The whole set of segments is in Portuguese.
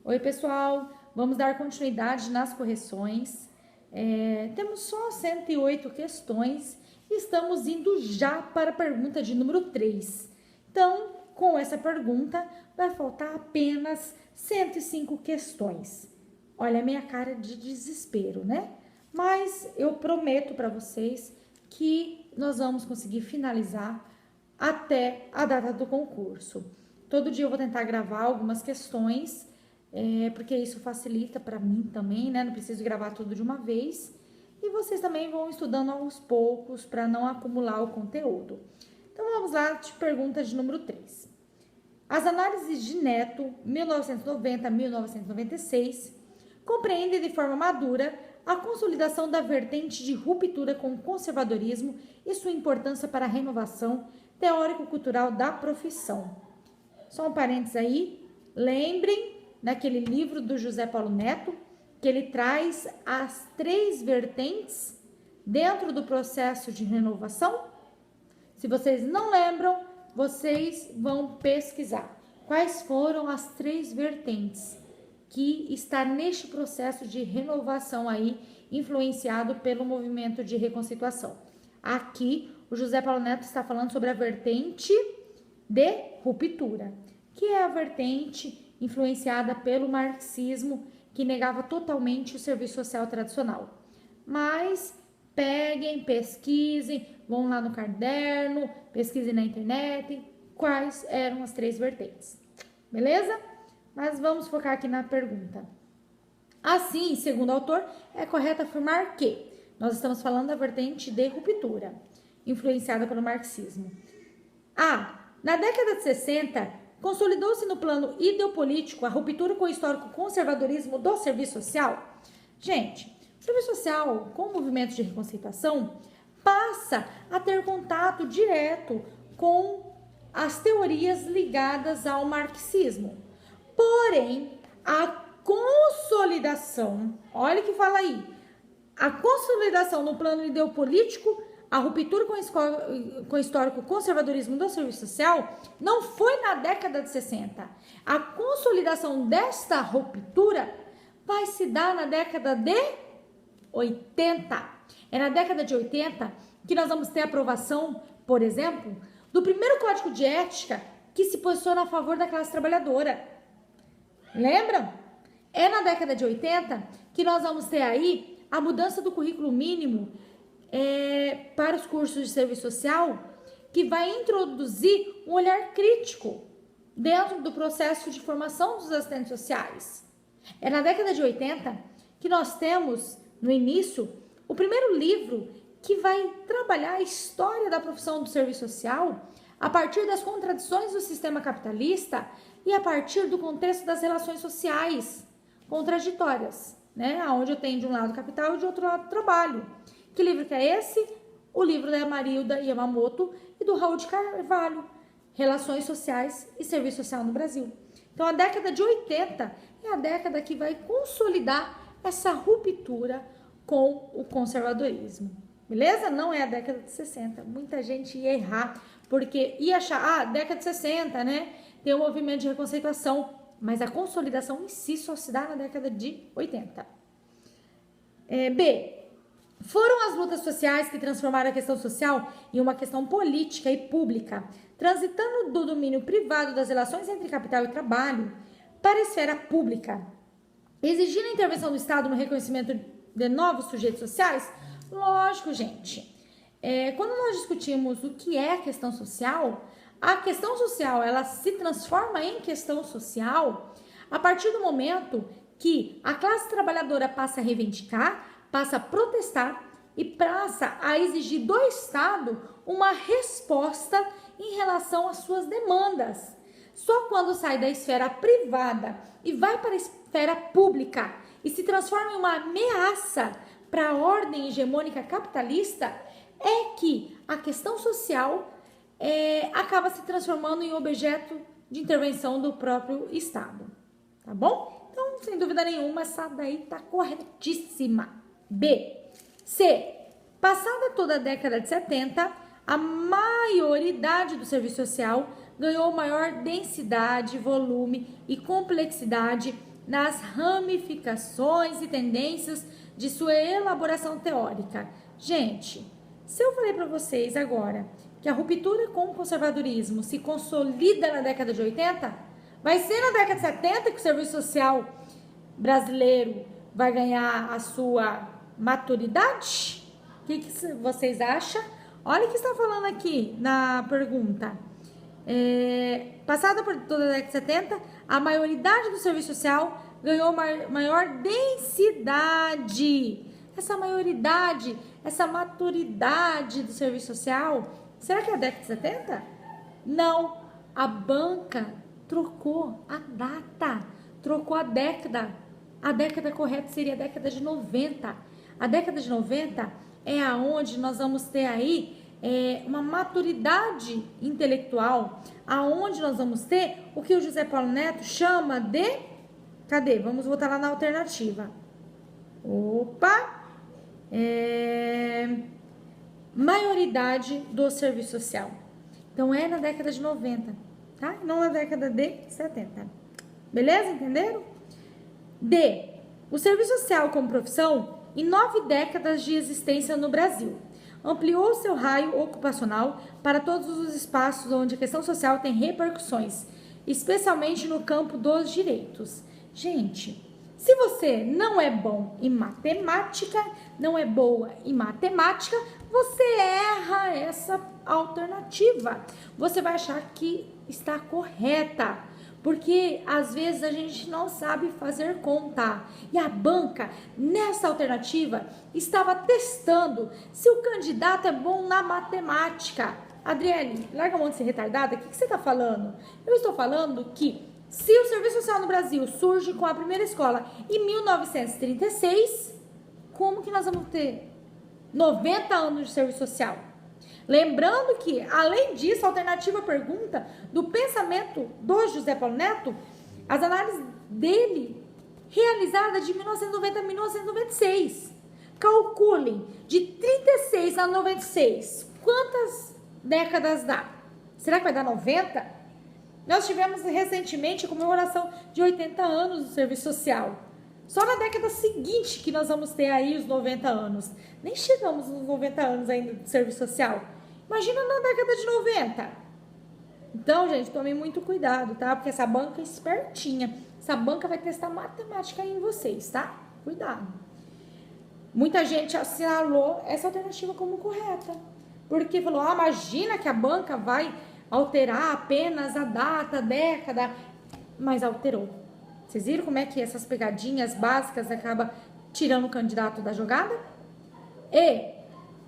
Oi, pessoal, vamos dar continuidade nas correções. Temos só 108 questões e estamos indo já para a pergunta de número 3. Então, com essa pergunta, vai faltar apenas 105 questões. Olha a minha cara de desespero, né? Mas eu prometo para vocês que nós vamos conseguir finalizar até a data do concurso. Todo dia eu vou tentar gravar algumas questões, porque isso facilita para mim também, né? Não preciso gravar tudo de uma vez. E vocês também vão estudando aos poucos para não acumular o conteúdo. Então vamos lá, pergunta de número 3. As análises de Neto, 1990 a 1996, compreendem de forma madura a consolidação da vertente de ruptura com o conservadorismo e sua importância para a renovação teórico-cultural da profissão. Só um parênteses aí, lembrem naquele livro do José Paulo Neto, que ele traz as 3 vertentes dentro do processo de renovação. Se vocês não lembram, vocês vão pesquisar quais foram as 3 vertentes que está neste processo de renovação aí, influenciado pelo movimento de reconceituação. Aqui, o José Paulo Neto está falando sobre a vertente de ruptura, que é a vertente influenciada pelo marxismo, que negava totalmente o serviço social tradicional. Mas peguem, pesquisem, vão lá no caderno, pesquisem na internet quais eram as 3 vertentes. Beleza? Mas vamos focar aqui na pergunta. Assim, segundo o autor, é correto afirmar que nós estamos falando da vertente de ruptura, influenciada pelo marxismo. Na década de 60, consolidou-se no plano ideopolítico a ruptura com o histórico conservadorismo do serviço social? Gente, o serviço social, com o movimento de reconceituação, passa a ter contato direto com as teorias ligadas ao marxismo. Porém, a consolidação, olha o que fala aí, a consolidação no plano ideopolítico, a ruptura com o histórico conservadorismo do serviço social não foi na década de 60. A consolidação desta ruptura vai se dar na década de 80. É na década de 80 que nós vamos ter a aprovação, por exemplo, do primeiro código de ética que se posiciona a favor da classe trabalhadora. Lembram? É na década de 80 que nós vamos ter aí a mudança do currículo mínimo para os cursos de serviço social, que vai introduzir um olhar crítico dentro do processo de formação dos assistentes sociais. É na década de 80 que nós temos, no início, o primeiro livro que vai trabalhar a história da profissão do serviço social a partir das contradições do sistema capitalista e a partir do contexto das relações sociais contraditórias, né? Onde eu tenho de um lado capital e de outro lado trabalho. Que livro que é esse? O livro da Marilda Yamamoto e do Raul de Carvalho, Relações Sociais e Serviço Social no Brasil. Então, a década de 80 é a década que vai consolidar essa ruptura com o conservadorismo. Beleza? Não é a década de 60. Muita gente ia errar, porque ia achar, década de 60, né? Tem um movimento de reconceituação, mas a consolidação em si só se dá na década de 80. B. Foram as lutas sociais que transformaram a questão social em uma questão política e pública, transitando do domínio privado das relações entre capital e trabalho para a esfera pública, exigindo a intervenção do Estado no reconhecimento de novos sujeitos sociais? Lógico, gente. Quando nós discutimos o que é a questão social ela se transforma em questão social a partir do momento que a classe trabalhadora passa a reivindicar, passa a protestar e passa a exigir do Estado uma resposta em relação às suas demandas. Só quando sai da esfera privada e vai para a esfera pública e se transforma em uma ameaça para a ordem hegemônica capitalista é que a questão social acaba se transformando em objeto de intervenção do próprio Estado. Tá bom? Então, sem dúvida nenhuma, essa daí tá corretíssima. B. C. Passada toda a década de 70, a maioridade do serviço social ganhou maior densidade, volume e complexidade nas ramificações e tendências de sua elaboração teórica. Gente, se eu falei para vocês agora que a ruptura com o conservadorismo se consolida na década de 80, vai ser na década de 70 que o serviço social brasileiro vai ganhar a sua maturidade? O que vocês acham? Olha o que está falando aqui na pergunta. Passada por toda a década de 70, a maioridade do serviço social ganhou maior densidade. Essa maioridade, essa maturidade do serviço social, será que é a década de 70? Não, a banca trocou a data, trocou a década. A década correta seria a década de 90. A década de 90 é aonde nós vamos ter aí uma maturidade intelectual, aonde nós vamos ter o que o José Paulo Neto chama de... Cadê? Vamos voltar lá na alternativa. Maioridade do serviço social. Então, é na década de 90, tá? Não na década de 70. Beleza? Entenderam? D. O serviço social como profissão, em 9 décadas de existência no Brasil, ampliou seu raio ocupacional para todos os espaços onde a questão social tem repercussões, especialmente no campo dos direitos. Gente, se você não é bom em matemática, não é boa em matemática, você erra essa alternativa. Você vai achar que está correta, porque às vezes a gente não sabe fazer conta. E a banca, nessa alternativa, estava testando se o candidato é bom na matemática. Adriele, larga a mão de ser retardada, o que você está falando? Eu estou falando que se o serviço social no Brasil surge com a primeira escola em 1936, como que nós vamos ter 90 anos de serviço social? Lembrando que, além disso, a alternativa pergunta do pensamento do José Paulo Neto, as análises dele realizadas de 1990 a 1996. Calculem, de 36 a 96, quantas décadas dá? Será que vai dar 90? Nós tivemos recentemente a comemoração de 80 anos do serviço social. Só na década seguinte que nós vamos ter aí os 90 anos. Nem chegamos nos 90 anos ainda do serviço social. Imagina na década de 90. Então, gente, tomem muito cuidado, tá? Porque essa banca é espertinha. Essa banca vai testar matemática aí em vocês, tá? Cuidado. Muita gente assinalou essa alternativa como correta. Porque falou, imagina que a banca vai alterar apenas a data, a década. Mas alterou. Vocês viram como é que essas pegadinhas básicas acabam tirando o candidato da jogada? E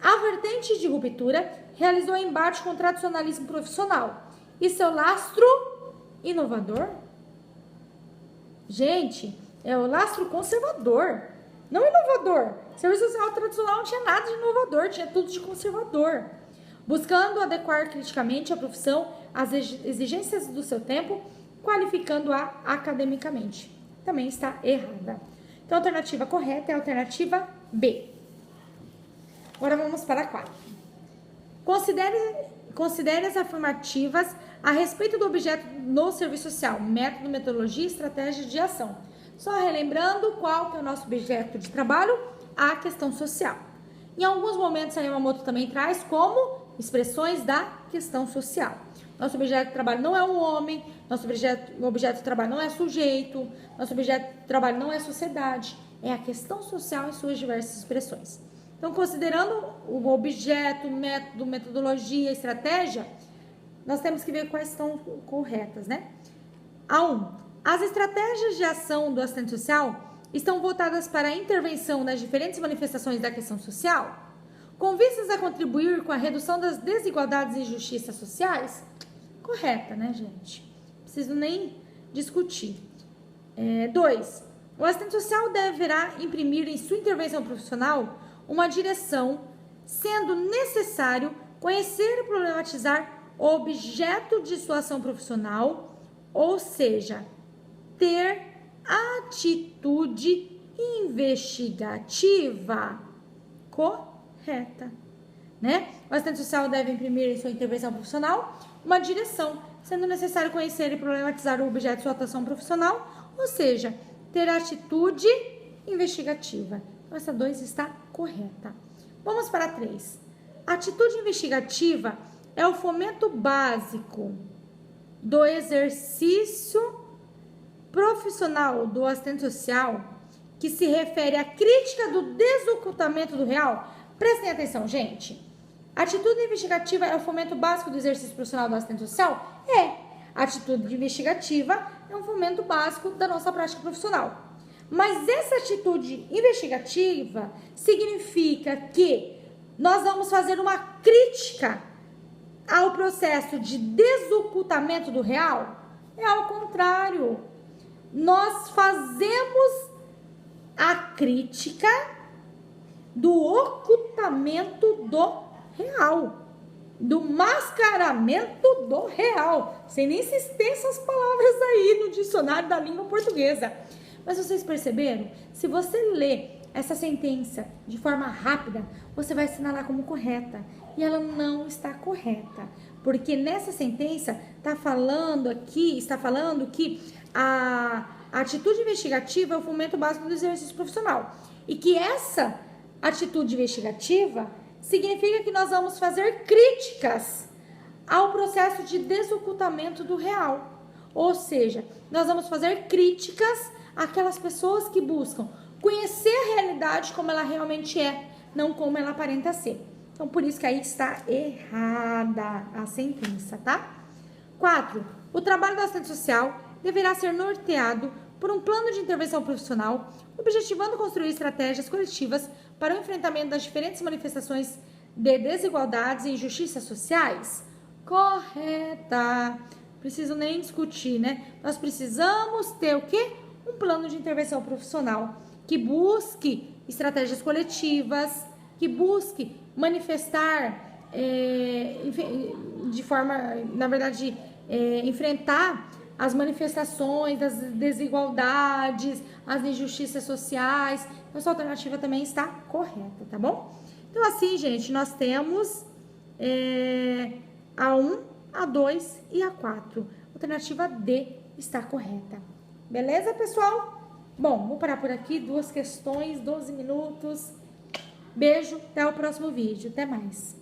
a vertente de ruptura realizou embate com o tradicionalismo profissional e seu lastro inovador. Gente, é o lastro conservador, não inovador. O serviço social tradicional não tinha nada de inovador, tinha tudo de conservador. Buscando adequar criticamente a profissão às exigências do seu tempo, qualificando-a academicamente. Também está errada. Então, a alternativa correta é a alternativa B. Agora vamos para a 4. Considere as afirmativas a respeito do objeto no serviço social, método, metodologia e estratégia de ação. Só relembrando qual que é o nosso objeto de trabalho, a questão social. Em alguns momentos, a Yamamoto também traz como expressões da questão social. Nosso objeto de trabalho não é um homem, nosso objeto de trabalho não é sujeito, nosso objeto de trabalho não é sociedade, é a questão social em suas diversas expressões. Então, considerando o objeto, método, metodologia, estratégia, nós temos que ver quais estão corretas, né? A1. As estratégias de ação do assistente social estão voltadas para a intervenção nas diferentes manifestações da questão social, com vistas a contribuir com a redução das desigualdades e injustiças sociais? Correta, né, gente? Não preciso nem discutir. 2. O assistente social deverá imprimir em sua intervenção profissional uma direção, sendo necessário conhecer e problematizar o objeto de sua ação profissional, ou seja, ter atitude investigativa correta, né? O assistente social deve imprimir em sua intervenção profissional uma direção, sendo necessário conhecer e problematizar o objeto de sua atuação profissional, ou seja, ter atitude investigativa. Então, essa 2 está correta. Vamos para a 3. Atitude investigativa é o fomento básico do exercício profissional do assistente social que se refere à crítica do desocultamento do real. Prestem atenção, gente. Atitude investigativa é o fomento básico do exercício profissional do assistente social? É. Atitude investigativa é um fomento básico da nossa prática profissional. Mas essa atitude investigativa significa que nós vamos fazer uma crítica ao processo de desocultamento do real? É ao contrário. Nós fazemos a crítica do ocultamento do real, do mascaramento do real. Sei nem se tem essas palavras aí no dicionário da língua portuguesa. Mas vocês perceberam? Se você lê essa sentença de forma rápida, você vai assinalar como correta. E ela não está correta. Porque nessa sentença está falando que a atitude investigativa é o fomento básico do exercício profissional. E que essa atitude investigativa significa que nós vamos fazer críticas ao processo de desocultamento do real. Ou seja, nós vamos fazer críticas àquelas pessoas que buscam conhecer a realidade como ela realmente é, não como ela aparenta ser. Então, por isso que aí está errada a sentença, tá? 4. O trabalho do assistente social deverá ser norteado por um plano de intervenção profissional, objetivando construir estratégias coletivas para o enfrentamento das diferentes manifestações de desigualdades e injustiças sociais? Correta. Preciso nem discutir, né? Nós precisamos ter o quê? Um plano de intervenção profissional que busque estratégias coletivas, que busque manifestar de forma, na verdade, enfrentar as manifestações das desigualdades, as injustiças sociais. Essa alternativa também está correta, tá bom? Então, assim, gente, nós temos a 1, a 2 e a 4. Alternativa D está correta. Beleza, pessoal? Bom, vou parar por aqui. 2 questões, 12 minutos. Beijo, até o próximo vídeo. Até mais.